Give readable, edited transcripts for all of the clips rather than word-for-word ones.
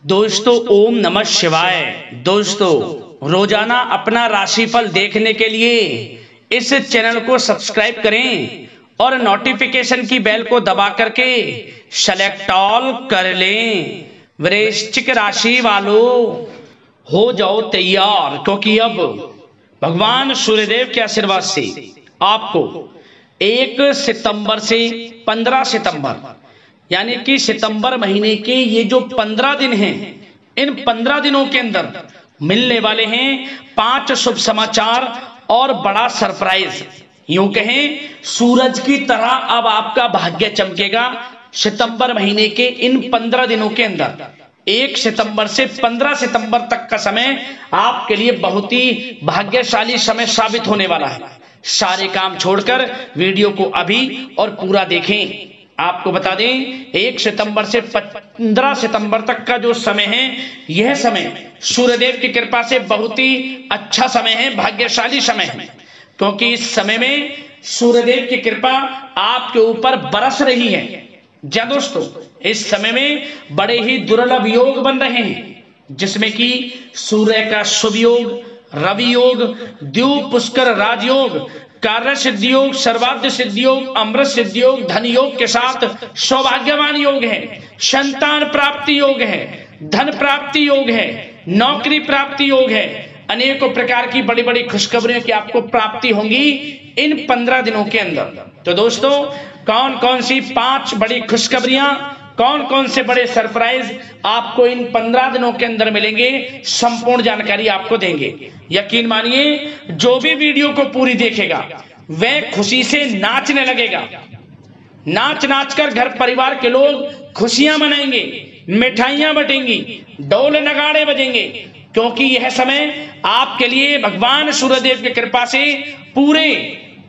दोस्तों ओम नमः शिवाय। दोस्तों रोजाना अपना राशिफल देखने के लिए इस चैनल को सब्सक्राइब करें और नोटिफिकेशन की बेल को दबा करके सेलेक्ट ऑल कर लें। वृश्चिक राशि वालों हो जाओ तैयार, क्योंकि अब भगवान सूर्यदेव के आशीर्वाद से आपको 1 सितंबर से 15 सितंबर यानी कि सितंबर महीने के ये जो 15 दिन हैं, इन 15 दिनों के अंदर मिलने वाले हैं 5 शुभ समाचार और बड़ा सरप्राइज। यूं कहें सूरज की तरह अब आपका भाग्य चमकेगा सितंबर महीने के इन 15 दिनों के अंदर। 1 सितंबर से 15 सितंबर तक का समय आपके लिए बहुत ही भाग्यशाली समय साबित होने वाला है। सारे काम छोड़कर वीडियो को अभी और पूरा देखें। आपको बता दें 1 सितंबर से 15 सितंबर तक का जो समय है, यह समय सूर्यदेव की कृपा से बहुत ही अच्छा समय है, भाग्यशाली समय है, क्योंकि इस समय में सूर्यदेव की कृपा आपके ऊपर बरस रही है। जी दोस्तों, इस समय में बड़े ही दुर्लभ योग बन रहे हैं, जिसमें कि सूर्य का शुभ योग, रवि योग, द्यूप पुष्कर राजयोग, कार्य सिद्धि योग, सर्वार्थ सिद्धि योग, अमृत सिद्धि योग, धन योग के साथ सौभाग्यवान योग है, संतान प्राप्ति योग है, धन प्राप्ति योग है, नौकरी प्राप्ति योग है। अनेकों प्रकार की बड़ी बड़ी खुशखबरियों की आपको प्राप्ति होंगी इन 15 दिनों के अंदर। तो दोस्तों कौन कौन सी 5 बड़ी खुशखबरियां, कौन कौन से बड़े सरप्राइज आपको इन 15 दिनों के अंदर मिलेंगे, संपूर्ण जानकारी आपको देंगे। यकीन मानिए जो भी वीडियो को पूरी देखेगा वह खुशी से नाचने लगेगा। नाच नाच कर घर परिवार के लोग खुशियां मनाएंगे, मिठाइयां बटेंगी, ढोल नगाड़े बजेंगे, क्योंकि यह समय आपके लिए भगवान सूर्यदेव की कृपा से पूरे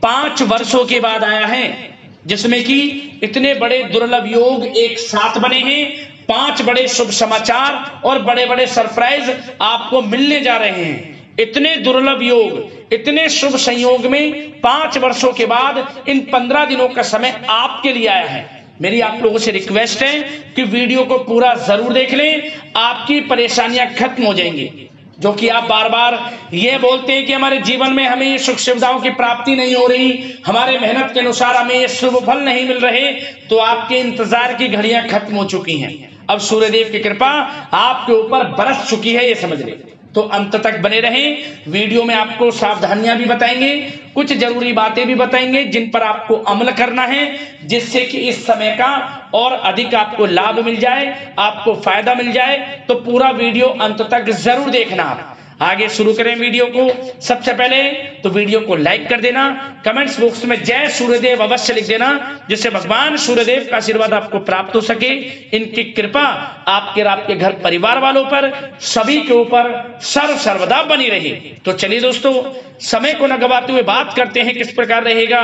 5 वर्षों के बाद आया है, जिसमें कि इतने बड़े दुर्लभ योग एक साथ बने हैं। 5 बड़े शुभ समाचार और बड़े बड़े सरप्राइज आपको मिलने जा रहे हैं। इतने दुर्लभ योग, इतने शुभ संयोग में 5 वर्षों के बाद इन 15 दिनों का समय आपके लिए आया है। मेरी आप लोगों से रिक्वेस्ट है कि वीडियो को पूरा जरूर देख लें, आपकी परेशानियां खत्म हो जाएंगी। जो कि आप बार बार ये बोलते हैं कि हमारे जीवन में हमें ये सुख सुविधाओं की प्राप्ति नहीं हो रही, हमारे मेहनत के अनुसार हमें ये शुभ फल नहीं मिल रहे, तो आपके इंतजार की घड़ियां खत्म हो चुकी हैं। अब सूर्यदेव की कृपा आपके ऊपर बरस चुकी है, ये समझ लें। तो अंत तक बने रहें। वीडियो में आपको सावधानियां भी बताएंगे, कुछ जरूरी बातें भी बताएंगे जिन पर आपको अमल करना है, जिससे कि इस समय का और अधिक आपको लाभ मिल जाए, आपको फायदा मिल जाए। तो पूरा वीडियो अंत तक जरूर देखना। आप आगे शुरू करें वीडियो को। सबसे पहले तो वीडियो को लाइक कर देना, कमेंट्स बॉक्स में जय सूर्यदेव अवश्य लिख देना, जिससे भगवान सूर्यदेव का आशीर्वाद आपको प्राप्त हो सके, इनकी कृपा आपके और आपके घर परिवार वालों पर, सभी के ऊपर सर्वदा बनी रहे। तो चलिए दोस्तों, समय को न गवाते हुए बात करते हैं किस प्रकार रहेगा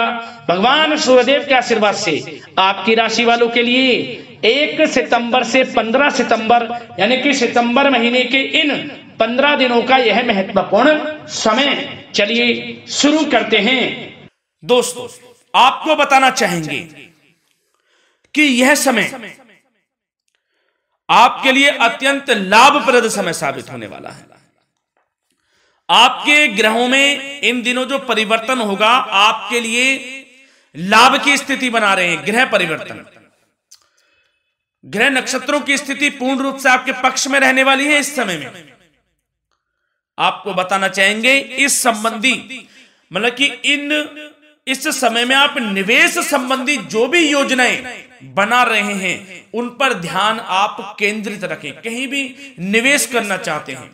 भगवान सूर्यदेव के आशीर्वाद से आपकी राशि वालों के लिए 1 सितंबर से 15 सितंबर यानी कि सितंबर महीने के इन 15 दिनों का यह महत्वपूर्ण समय। चलिए शुरू करते हैं। दोस्तों आपको बताना चाहेंगे कि यह समय आपके लिए अत्यंत लाभप्रद समय साबित होने वाला है। आपके ग्रहों में इन दिनों जो परिवर्तन होगा आपके लिए लाभ की स्थिति बना रहे हैं। ग्रह परिवर्तन, ग्रह नक्षत्रों की स्थिति पूर्ण रूप से आपके पक्ष में रहने वाली है। इस समय में आपको बताना चाहेंगे इस संबंधी, मतलब कि इस समय में आप निवेश संबंधी जो भी योजनाएं बना रहे हैं उन पर ध्यान आप केंद्रित रखें। कहीं भी निवेश करना चाहते हैं,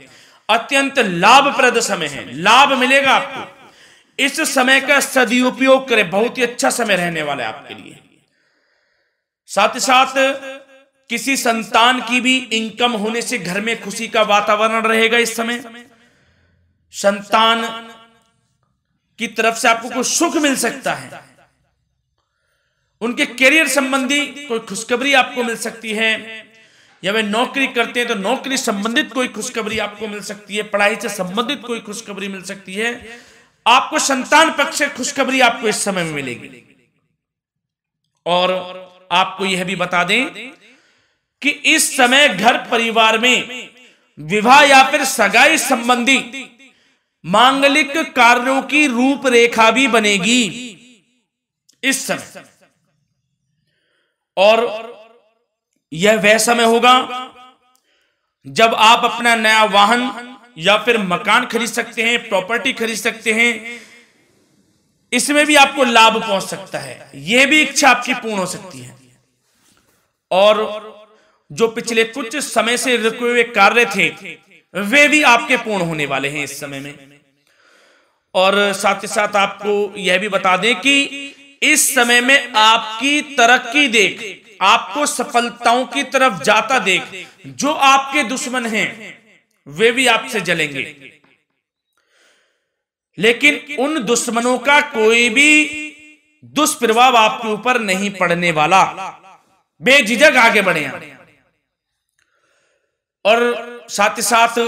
अत्यंत लाभप्रद समय है, लाभ मिलेगा आपको। इस समय का सदुपयोग करें, बहुत ही अच्छा समय रहने वाला है आपके लिए। साथ ही साथ किसी संतान की भी इनकम होने से घर में खुशी का वातावरण रहेगा। इस समय संतान की तरफ से आपको कुछ सुख मिल सकता है, उनके करियर संबंधी कोई खुशखबरी आपको मिल सकती है, या वे नौकरी करते हैं तो नौकरी संबंधित कोई खुशखबरी आपको मिल सकती है, पढ़ाई से संबंधित कोई खुशखबरी मिल सकती है। आपको संतान पक्ष से खुशखबरी आपको इस समय में मिलेगी। और आपको यह भी बता दें कि इस समय घर परिवार में विवाह या फिर सगाई संबंधी मांगलिक कार्यों की रूपरेखा भी बनेगी इस समय। और यह वह समय होगा जब आप अपना नया वाहन या फिर मकान खरीद सकते हैं, प्रॉपर्टी खरीद सकते हैं। इसमें भी आपको लाभ पहुंच सकता है, यह भी इच्छा आपकी पूर्ण हो सकती है। और जो पिछले कुछ समय से रुके हुए कार्य थे वे भी आपके पूर्ण होने वाले हैं इस समय में। और साथ ही साथ आपको यह भी बता दें कि इस समय में आपकी तरक्की देख, आपको सफलताओं की तरफ जाता देख जो आपके दुश्मन हैं वे भी आपसे जलेंगे, लेकिन उन दुश्मनों का कोई भी दुष्प्रभाव आपके ऊपर नहीं पड़ने वाला। बेझिझक आगे बढ़े। और साथ ही साथ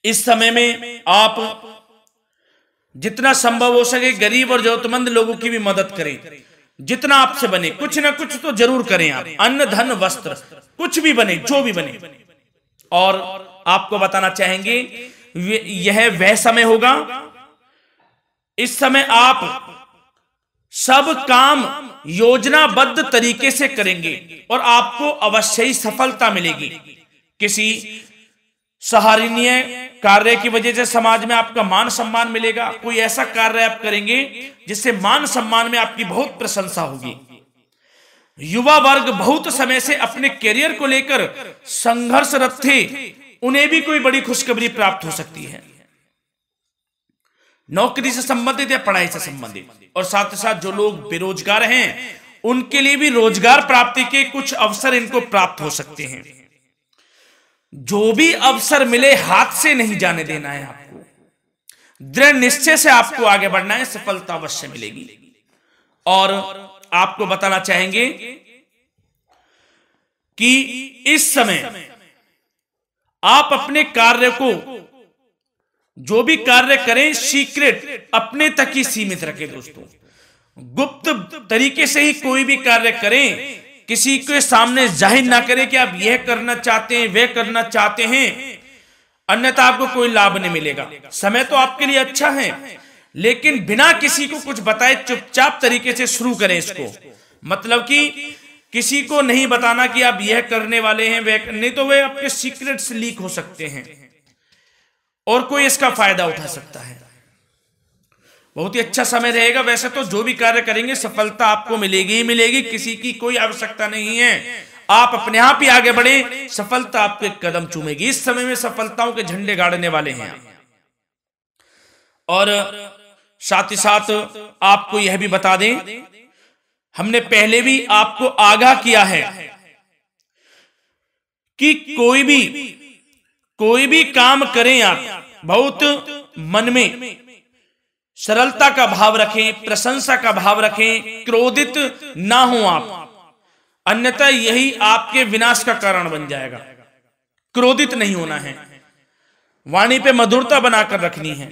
इस समय में आप जितना संभव हो सके गरीब और जरूरतमंद लोगों की भी मदद करें। जितना आपसे बने कुछ ना कुछ तो जरूर करें आप, अन्न धन वस्त्र कुछ भी बने, जो भी बने। और आपको बताना चाहेंगे यह वह समय होगा, इस समय आप सब काम योजनाबद्ध तरीके से करेंगे और आपको अवश्य ही सफलता मिलेगी। किसी सराहनीय कार्य की वजह से समाज में आपका मान सम्मान मिलेगा। कोई ऐसा कार्य आप करेंगे जिससे मान सम्मान में आपकी बहुत प्रशंसा होगी। युवा वर्ग बहुत समय से अपने करियर को लेकर संघर्षरत थे, उन्हें भी कोई बड़ी खुशखबरी प्राप्त हो सकती है, नौकरी से संबंधित या पढ़ाई से संबंधित। और साथ ही साथ जो लोग बेरोजगार हैं उनके लिए भी रोजगार प्राप्ति के कुछ अवसर इनको प्राप्त हो सकते हैं। जो भी अवसर मिले हाथ से नहीं जाने देना है आपको, दृढ़ निश्चय से आपको आगे बढ़ना है, सफलता अवश्य मिलेगी। और आपको बताना चाहेंगे कि इस समय आप अपने कार्य को, जो भी कार्य करें, सीक्रेट अपने तक ही सीमित रखें दोस्तों। गुप्त तरीके से ही कोई भी कार्य करें, किसी के सामने जाहिर ना करें कि आप यह करना चाहते हैं, वह करना चाहते हैं, अन्यथा आपको कोई लाभ नहीं मिलेगा। समय तो आपके लिए अच्छा है, लेकिन बिना किसी को कुछ बताए चुपचाप तरीके से शुरू करें इसको। मतलब कि किसी को नहीं बताना कि आप यह करने वाले हैं, वह नहीं, तो वे आपके सीक्रेट्स लीक हो सकते हैं और कोई इसका फायदा उठा सकता है। बहुत ही अच्छा समय रहेगा। वैसे तो जो भी कार्य करेंगे सफलता आपको मिलेगी ही मिलेगी, किसी की कोई आवश्यकता नहीं है। आप अपने आप ही आगे बढ़े, सफलता आपके कदम चूमेगी। इस समय में सफलताओं के झंडे गाड़ने वाले हैं। और साथ ही साथ आपको यह भी बता दें, हमने पहले भी आपको आगाह किया है कि कोई भी काम करें आप बहुत मन में सरलता का भाव रखें, प्रशंसा का भाव रखें, क्रोधित ना हो आप, अन्यथा यही आपके विनाश का कारण बन जाएगा। क्रोधित नहीं होना है, वाणी पे मधुरता बनाकर रखनी है,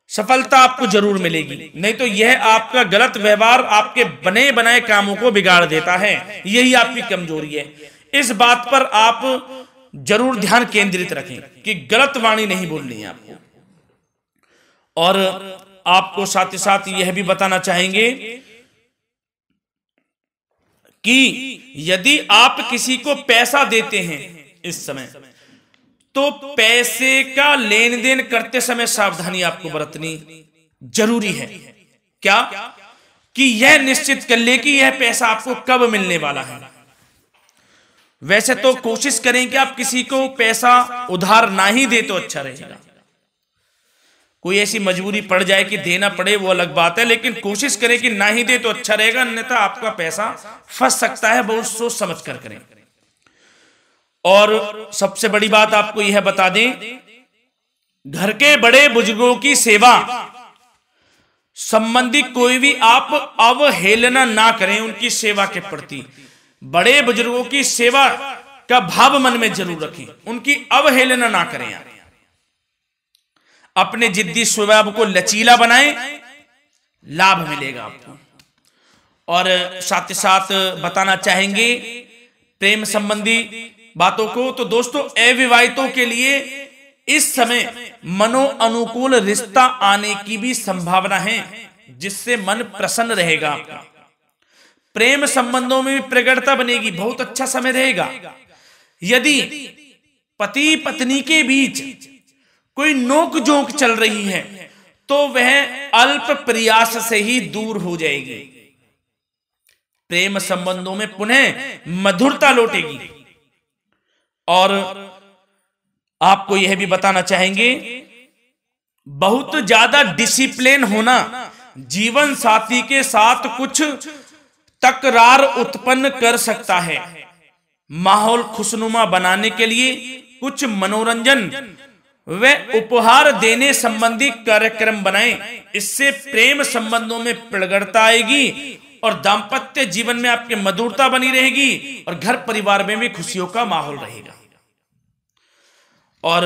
सफलता आपको जरूर मिलेगी। नहीं तो यह आपका गलत व्यवहार आपके बने बनाए कामों को बिगाड़ देता है, यही आपकी कमजोरी है। इस बात पर आप जरूर ध्यान केंद्रित रखें कि गलत वाणी नहीं बोलनी है आपको। और आपको साथ ही साथ यह भी बताना चाहेंगे कि यदि आप किसी को पैसा देते हैं इस समय, तो पैसे का लेन देन करते समय सावधानी आपको बरतनी जरूरी है। क्या कि यह निश्चित कर ले कि यह पैसा आपको कब मिलने वाला है। वैसे तो कोशिश करें कि आप किसी को पैसा उधार ना ही दे तो अच्छा रहेगा। कोई ऐसी मजबूरी पड़ जाए कि देना पड़े वो अलग बात है, लेकिन कोशिश करें कि ना ही दे तो अच्छा रहेगा, अन्यथा आपका पैसा फंस सकता है। बहुत सोच समझ कर करें। और सबसे बड़ी बात आपको यह बता दें, घर के बड़े बुजुर्गों की सेवा संबंधी कोई भी आप अवहेलना ना करें। उनकी सेवा के प्रति, बड़े बुजुर्गों की सेवा का भाव मन में जरूर रखें, उनकी अवहेलना ना करें आप। अपने जिद्दी स्वभाव को लचीला बनाएं, लाभ मिलेगा आपको। और साथ ही साथ बताना चाहेंगे प्रेम संबंधी बातों को। तो दोस्तों अविवाहितों के लिए इस समय मनो अनुकूल रिश्ता आने की भी संभावना है, जिससे मन प्रसन्न रहेगा आपका। प्रेम संबंधों में भी प्रगाढ़ता बनेगी, बहुत अच्छा समय रहेगा। यदि पति पत्नी के बीच कोई नोक झोंक चल रही है तो वह अल्प प्रयास से ही दूर हो जाएगी। प्रेम संबंधों में पुनः मधुरता लौटेगी। और आपको यह भी बताना चाहेंगे, बहुत ज्यादा डिसिप्लिन होना जीवन साथी के साथ कुछ तकरार उत्पन्न कर सकता है। माहौल खुशनुमा बनाने के लिए कुछ मनोरंजन व उपहार देने संबंधी कार्यक्रम बनाएं। इससे प्रेम संबंधों में प्रगाढ़ता आएगी और दाम्पत्य जीवन में आपके मधुरता बनी रहेगी और घर परिवार में भी खुशियों का माहौल रहेगा। और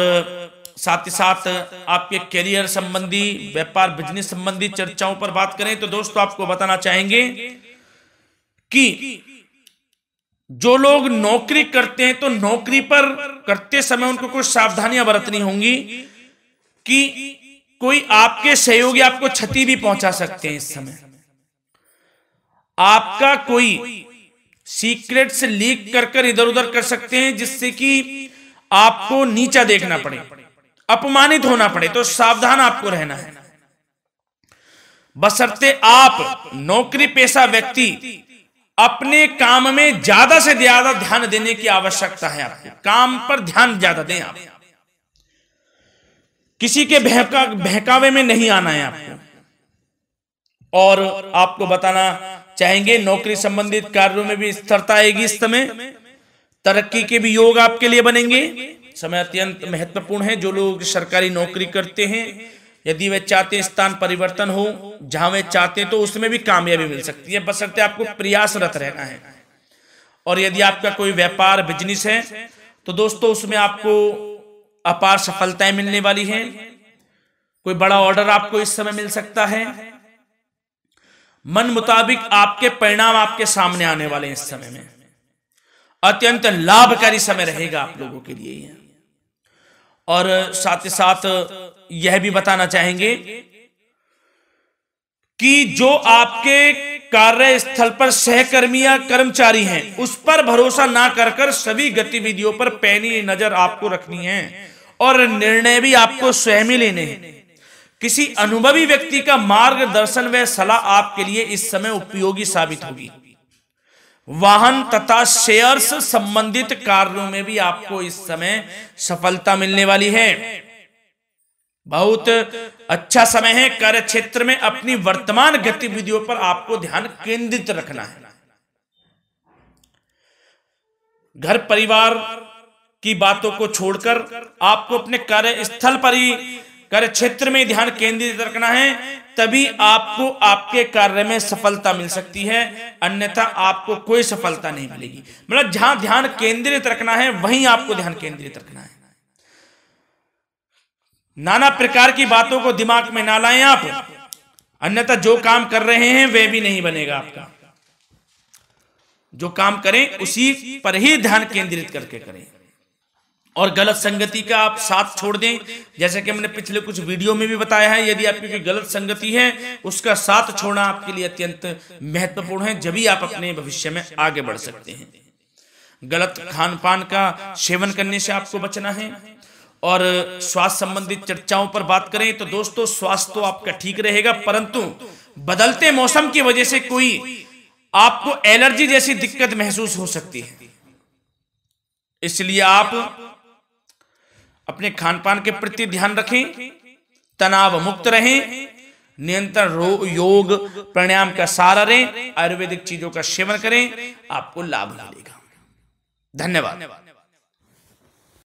साथ ही साथ आपके करियर संबंधी, व्यापार बिजनेस संबंधी चर्चाओं पर बात करें तो दोस्तों आपको बताना चाहेंगे कि जो लोग नौकरी करते हैं तो नौकरी पर करते समय उनको कुछ सावधानियां बरतनी होंगी कि कोई आपके सहयोगी आपको क्षति भी पहुंचा सकते हैं। इस समय आपका कोई सीक्रेट्स लीक कर इधर उधर कर सकते हैं, जिससे कि आपको नीचा देखना पड़े, अपमानित होना पड़े। तो सावधान आपको रहना है। बशर्ते आप नौकरी पेशा व्यक्ति अपने काम में ज्यादा से ज्यादा ध्यान देने की आवश्यकता है। आपको काम पर ध्यान ज्यादा दें। आप किसी के बहकावे में नहीं आना है आपको। और आपको बताना चाहेंगे नौकरी संबंधित कार्यों में भी स्थिरता आएगी। इस समय तरक्की के भी योग आपके लिए बनेंगे। समय अत्यंत महत्वपूर्ण है। जो लोग सरकारी नौकरी करते हैं, यदि वे चाहते हैं स्थान परिवर्तन हो, जहां वे चाहते हैं तो उसमें भी कामयाबी मिल सकती है, बशर्ते आपको प्रयासरत रहना है। और यदि आपका कोई व्यापार बिजनेस है तो दोस्तों उसमें आपको अपार सफलताएं मिलने वाली हैं। कोई बड़ा ऑर्डर आपको इस समय मिल सकता है। मन मुताबिक आपके परिणाम आपके सामने आने वाले हैं। इस समय में अत्यंत लाभकारी समय रहेगा आप लोगों के लिए। और साथ ही साथ यह भी बताना चाहेंगे कि जो आपके कार्यस्थल पर सहकर्मी या कर्मचारी हैं उस पर भरोसा ना कर सभी गतिविधियों पर पैनी नजर आपको रखनी है और निर्णय भी आपको स्वयं ही लेने हैं। किसी अनुभवी व्यक्ति का मार्गदर्शन व सलाह आपके लिए इस समय उपयोगी साबित होगी। वाहन तथा शेयर्स संबंधित कार्यों में भी आपको इस समय सफलता मिलने वाली है। बहुत अच्छा समय है। कार्य क्षेत्र में अपनी वर्तमान गतिविधियों पर आपको ध्यान केंद्रित रखना है। घर परिवार की बातों को छोड़कर आपको अपने कार्यस्थल पर ही, कार्य क्षेत्र में ध्यान केंद्रित रखना है, तभी आपको आपके कार्य में सफलता मिल सकती है, अन्यथा आपको कोई सफलता नहीं मिलेगी। मतलब जहां ध्यान केंद्रित रखना है वहीं आपको ध्यान केंद्रित रखना है। नाना प्रकार की बातों को दिमाग में ना लाएं आप, अन्यथा जो काम कर रहे हैं वह भी नहीं बनेगा आपका। जो काम करें उसी पर ही ध्यान केंद्रित करके करें और गलत संगति का आप साथ छोड़ दें। जैसे कि हमने पिछले कुछ वीडियो में भी बताया है, यदि आपकी कोई गलत संगति है उसका साथ छोड़ना आपके लिए अत्यंत महत्वपूर्ण है, जब ही आप अपने भविष्य में आगे बढ़ सकते हैं। गलत खान पान का सेवन करने से आपको बचना है। और स्वास्थ्य संबंधित चर्चाओं पर बात करें तो दोस्तों स्वास्थ्य तो आपका ठीक रहेगा, परंतु बदलते मौसम की वजह से कोई आपको एलर्जी जैसी दिक्कत महसूस हो सकती है। इसलिए आप अपने खान पान के प्रति ध्यान रखें, तनाव मुक्त रहें, नियंत्रण योग प्राणायाम का सहारा लें, आयुर्वेदिक चीजों का सेवन करें, आपको लाभ मिलेगा। धन्यवाद।